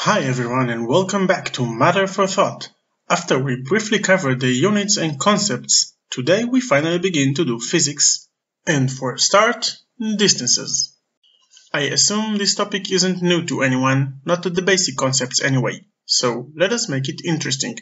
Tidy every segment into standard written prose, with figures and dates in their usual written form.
Hi everyone and welcome back to Matter for Thought. After we briefly covered the units and concepts, today we finally begin to do physics. And for a start, distances. I assume this topic isn't new to anyone, not to the basic concepts anyway, so let us make it interesting.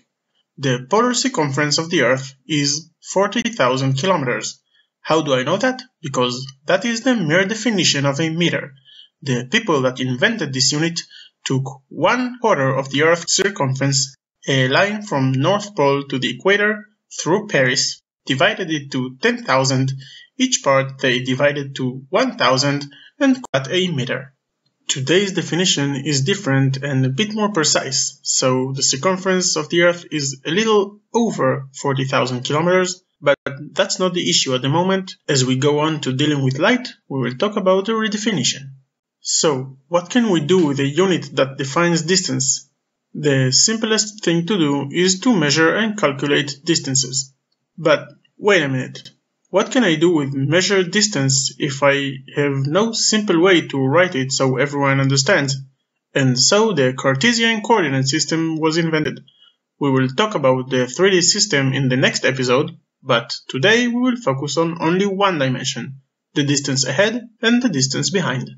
The polar circumference of the Earth is 40,000 kilometers. How do I know that? Because that is the mere definition of a meter. The people that invented this unit took 1/4 of the Earth's circumference, a line from North Pole to the equator, through Paris, divided it to 10,000, each part they divided to 1,000 and got a meter. Today's definition is different and a bit more precise, so the circumference of the Earth is a little over 40,000 kilometers, but that's not the issue at the moment. As we go on to dealing with light, we will talk about the redefinition. So, what can we do with a unit that defines distance? The simplest thing to do is to measure and calculate distances. But wait a minute, what can I do with measured distance if I have no simple way to write it so everyone understands? And so the Cartesian coordinate system was invented. We will talk about the 3D system in the next episode, but today we will focus on only one dimension, the distance ahead and the distance behind.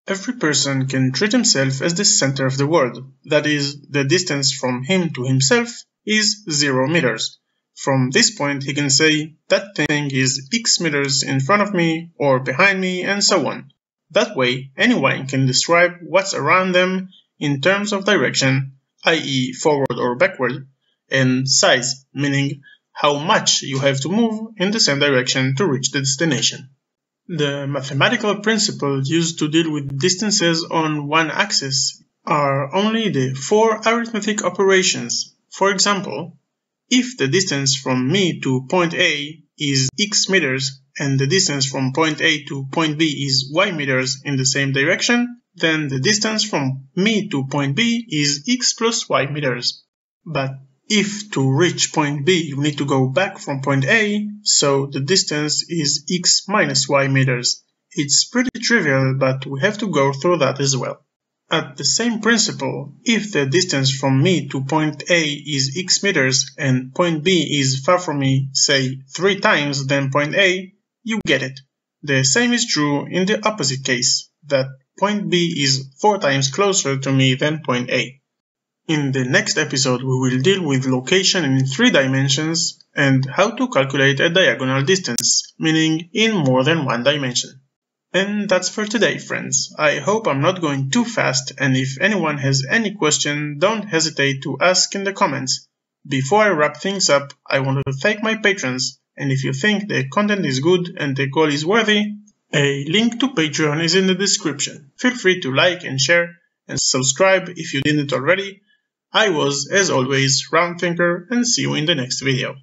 Every person can treat himself as the center of the world, that is, the distance from him to himself is 0 meters. From this point he can say, that thing is x meters in front of me or behind me and so on. That way anyone can describe what's around them in terms of direction, i.e. forward or backward, and size, meaning how much you have to move in the same direction to reach the destination. The mathematical principles used to deal with distances on one axis are only the 4 arithmetic operations. For example, if the distance from me to point A is x meters and the distance from point A to point B is y meters in the same direction, then the distance from me to point B is x plus y meters. But if to reach point B you need to go back from point A, so the distance is x minus y meters. It's pretty trivial, but we have to go through that as well. At the same principle, if the distance from me to point A is x meters and point B is far from me, say 3 times than point A, you get it. The same is true in the opposite case, that point B is 4 times closer to me than point A. In the next episode we will deal with location in 3 dimensions and how to calculate a diagonal distance, meaning in more than 1 dimension. And that's for today, friends. I hope I'm not going too fast, and if anyone has any question, don't hesitate to ask in the comments. Before I wrap things up, I want to thank my patrons, and if you think the content is good and the goal is worthy, a link to Patreon is in the description. Feel free to like and share, and subscribe if you didn't already. I was, as always, rndthinker, and see you in the next video.